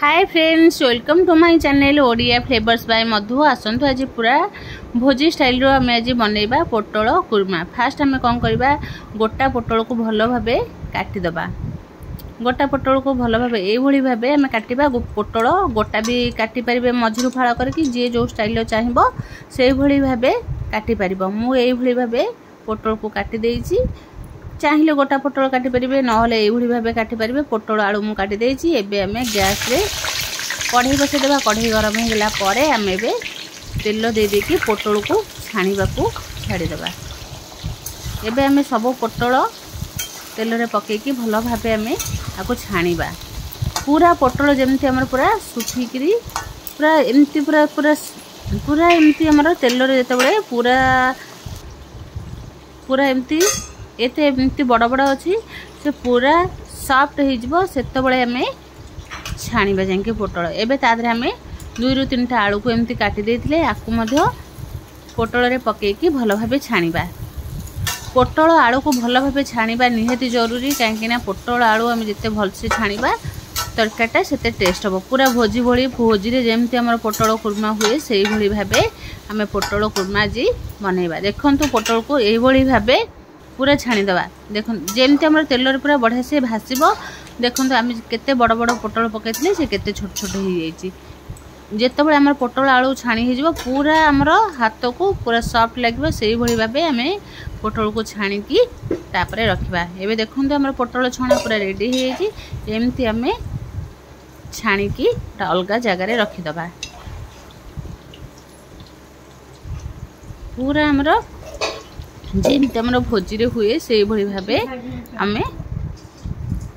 Hi friends, welcome to my channel Odia flavours by Madhu. आसतु आज पूरा भोजी स्टाइल आम आज बनइबा पोटल कुर्मा। फास्ट आम कौन करवा, गोटा पोटल को भल भाव काटिदबा। गोटा पोटल को भल भाव ये भाव आम काटा। पोटल गोटा भी काटी पारे, मझिरू फाड़ करके जी जो स्टाइल चाहिए से भाव काटी पार। मुझे भाव पोटल को काटी देइछि। चाहिए गोटा पोटल काटी पारे, ना ये भाव काटी पारे। पोटल आलू मुझे काटी देइछि। एबे आमे गैस रे कढ़ई बसईदेवा। कढ़ई गरम होगा पर आम ए तेल दे देकी पोटल को छाणीबा को छाड़ीदेवा। एबे आमे सब पोटल तेल रे पकेकी भल भाव आमे आपको छाणीबा। पूरा पोटल जमती आमर पूरा सुखिकी पूरा एमती पूरा पूरा पूरा एमती आमर तेल रे जेतेबेले पूरा पूरा एमती एते एमती बड़ बड़ अच्छी से पूरा सॉफ्ट हो सेतबेले आमे छाणीबा जाके पोटल। एबे तादरे आमे 2 ରୁ 3टा आलू को एमती काटी देथिले आकु मध्य पोटल रे पकेकी भल भाव छाणीबा। पोटल आलू को भल भाव छाणीबा निहाती जरूरी, कहीं पोटल आलू आम जिते भलसे छाणीबा तरकारीटा सेते टेस्ट हम। पूरा भोजी भली भोजी रे जेमती हमर पोटल कुर्मा हुए से भली भाव आम पोटल कुर्मा जी बनइबा। देखंतु पोटल को ये भली भाव पूरा छाणीदबा। देखो जेमती हमर तेल रे पूरा बढ़िया से भासीबो। देखंतु आम केते बड़ बड़ पोटल पकेइथिले से केते छोट छोट हो जाइछि। जेतेबेले आमर पोटल आलू छाणी हो जिवो पूरा आमर हाथ को पूरा सॉफ्ट लगे से भली भाव आम पोटल को छाणीकी तापरे रखिबा। एबे देखंतु आमर पोटल छणा पूरा रेडी हो जाइछि। एमती आम छाणीकी अलग जगह रे रखिदबा। पूरा आमर जेमती आमर भोजी रे हुए से भली भाव आम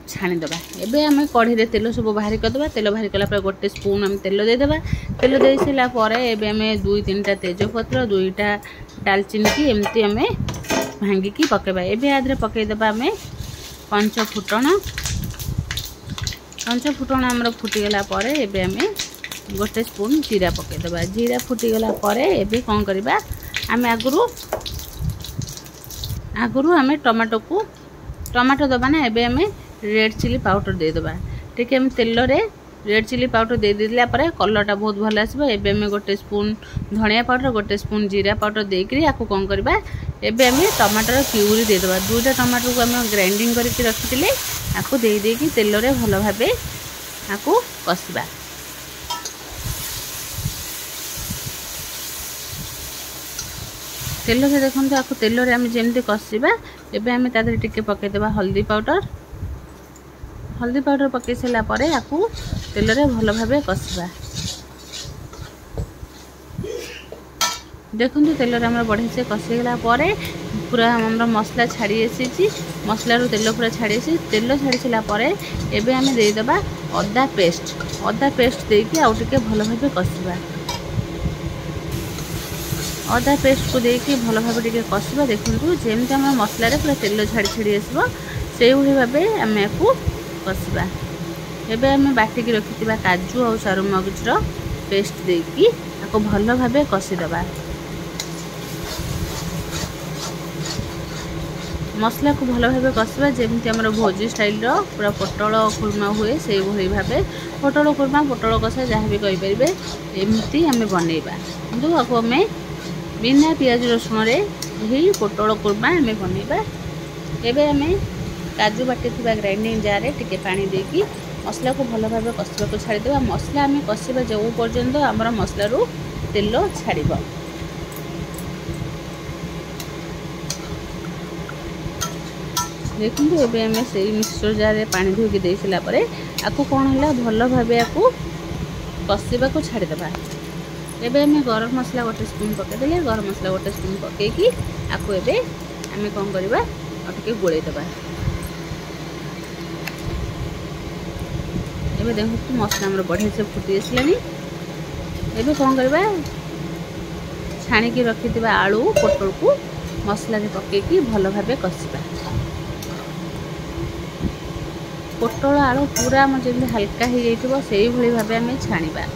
छाणीदबा। एबे आम कढ़ी रे तेल सब बाहर करदबा। तेल बाहर कला पर गोटे स्पून आम तेल देदेबा। तेल दे सारा पर एबे आम 2-3टा तेजपत्र 2टा डालचीनी की एमती आम भांगिकी पकेबा। एबे आदरे पकेदेबा आम पंच फुटण। पंच फुटण आमर फुटीगला पर एबे आम गोटे स्पून जीरा पकेदेबा। जीरा फुटीगला पर एबे कौन करबा, आम आगुरु आम टमाटो दबा ना। एबे आम रेड चिली पाउडर दे दबा। ठीक है, तेल रे रेड चिली पाउडर दे देला पर कलरटा बहुत भल आसबो। एबे आम गोटे स्पून धनिया पाउडर गोटे स्पून जीरा पाउडर देकरी आकु कौन करबा, एबे आम टमाटर प्यूरी दे दबा। 2टा टमाटर को आम ग्राइंडिंग करके रखिथिले आकु दे देकी तेल रे भल भाबे आकु कसिबा। तेल रे देखंतु आकु तेल रे आम जेमते कसिबा। एबे आम तादरे टिके पके देबा हल्दी पाउडर। हल्दी पाउडर पके सारा पर आकु तेल रे भल भाबे कसिबा। देखंतु तेल रे हमर बढ़िया से कसिगला पर पूरा हमर मसला छाड़ी आसी। मसला रो तेल पूरा छाड़ी आसी। तेल छाड़ी सारा पर एबे आम दे देबा अदा पेस्ट। अदा पेस्ट देकी आउ टिके भल भाबे कसिबा। अदा पेस्ट को देकी भल भाबे टिके कसिबा। देखंतु जेमते हम मसला रे पूरा तेल छाड़ी छाड़ी आसबो से भली भाबे आम आकु कसिबा। एबे आम बाटिकी रखिथिबा काजू और चारू मगजर पेस्ट देकी आको भल भाबे कसिदबा। मसला को भल भाबे कसिबा जेमती हमर भोजी स्टाइल रो पूरा पोटल कुर्मा हुए से भली भाबे पोटल कुर्मा पोटल कषा जहाँ भी कहि परिबे एमती आम बनइबा। किंतु आको आम बिना पियाज रसुण रे यही पोटल कुर्मा आम बनइबा। एबे आम काजू बाटी थिबा ग्राइंडिंग जार रे टिके पानी देकी मसला को भल भाव कषा को छाड़ी देबा। मसला आम कषिबा जो पर्यंत आमर मसला रू तेल छाड़िबो। देखंतु एबे आम से मिक्सचर जार रे पानी धोकी दे सिला परे आकु कोन हला भल भाव आकु कषिबा को छाड़ी देबा। एबे आम गरम मसला गोटे स्पून पके देले। गरम मसला गोटे स्पून पकेकी आकु एबे आम कोन करबा आके गोळे देबा। एबे देखो मसला हमर बढ़िया से फुटी आसलानी। एबे कौन करबा, छाणीकी रखिथिबा आलू पोटल को मसला रे पकेकी भल भाबे कसिबा। पोटल आलू पूरा हम जेमि हल्का हो जाइथिबो सेही भली भाबे आमे छाणीबा।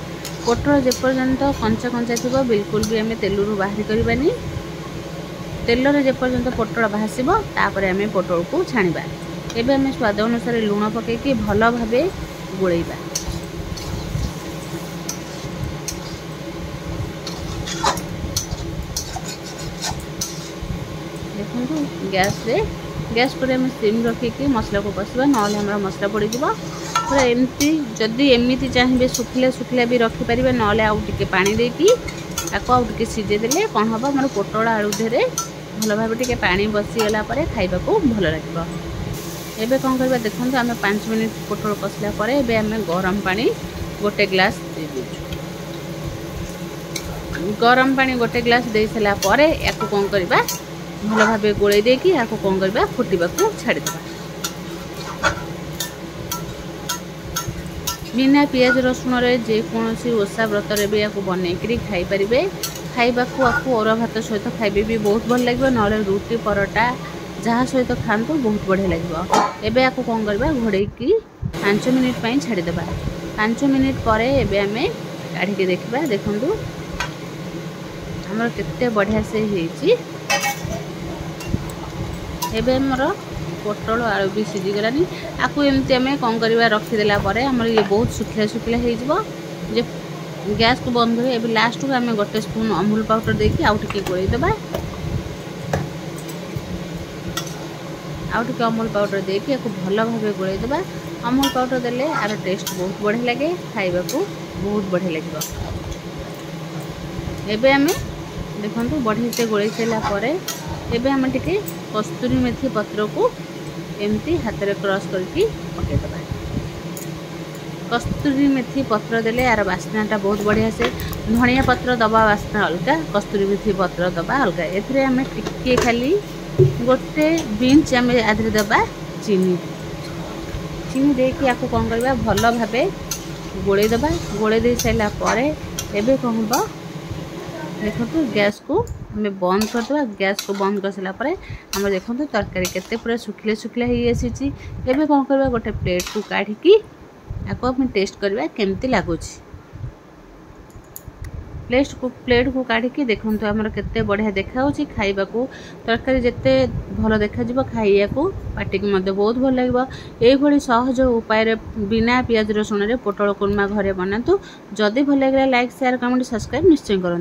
पोटल जे पर्यंत कंचा कंचा थिबो बिल्कुल भी आमे तेल रु बाहर करबानी। तेल रे जे पर्यंत पोटल भासीबो तापरे आमे पोटल को छाणीबा। एबे आमे स्वाद अनुसार लूण पकेकी भल भाबे गोळेबा। देखो गैस पर आम सिम रखिकी मसला को कषा ना मसला पड़ जा पूरा एमती जदि एमती चाहिए सुखिला सुखिला भी रखिपारे ना आउ टे पानी देकी आउ टे सीझेदे कौन हम मोर पोटल आलू देहरे भल भाव टे पानी बसीगला खाइबा को भल लगे। एबे कौन करबा देखो आम 5 मिनिट पोटल कषला आम गरम पानी गोटे ग्लास दे गरम पानी गोटे ग्लास दे सारा पर या कौन करबा भल भाव गोले देकी या कौन करबा फुटवा को छाड़ीदे बिना पियाज रसुण रे जेकोसी ओषा व्रत रे भी या बनईकरी खाई पारे खाइबा को अरुआ भात सहित खाइबे भी बहुत भल लगे ना रुटी परोटा जहाँ सहित खातु बहुत बढ़िया लगे। एबे या कौन करबा घोड़े की 5 मिनिट छाड़ीदे 5 मिनिट पर एबे आम काढ़ी देखा देखु आमर केते बढ़िया से होइछि। एबे हमर पोटल आलू भी सीझीगलानी आपको एमती आम कौन करवा रखीदेला आमर ये बहुत सुखिला सुखिला हो गैस को बंद कर। एबे लास्ट को आम गोटे स्पून अमूल पाउडर देकी आउ टिके गोलेदेबा आउ टिके अमूल पाउडर देकी या भल भाव गोलेदेबा। अमूल पाउडर देले आर टेस्ट बहुत बढ़िया लगे खाइबा को बहुत बढ़िया लगे। एबे आम देखो बढ़िया से गोले सारापर एबे आम टिके कस्तूरी मेथी पत्र को एमती हाथ में क्रश करके पकईदबा। कस्तूरी मेथी पत्र देले यार बास्नाटा बहुत बढ़िया से धनिया पत्र दबा बास्ना अलग कस्तूरी मेथी पत्र दबा अलग। एथिरे आम टिके खाली गोटे बिंच आम आधे दबा चीनी देकी या कौन करबा भल भाव गोलेदेबा। गोले दे सारा पर एबे कौन हम देखो गैस को हमें बंद करदे। गैस को बंद कर सारा आम देखो तरकारी केते पूरा सुखिले सुखिला हो आसी। एबे कौन करबा गोटे प्लेट को काढ़ी आपको आम टेस्ट करवा केमती लगुच। प्लेट को काढ़ी देखो आमर केते बढ़िया देखा खाइबा को तरकारी जिते भल देखा खाइया को पार्टी की बहुत भल लगे। ये सहज उपाय बिना पियाज रसुण रे पोटल कुर्मा घरे बनातु। जदि भल लगे लाइक शेयर कमेंट सब्सक्राइब निश्चय करूँ।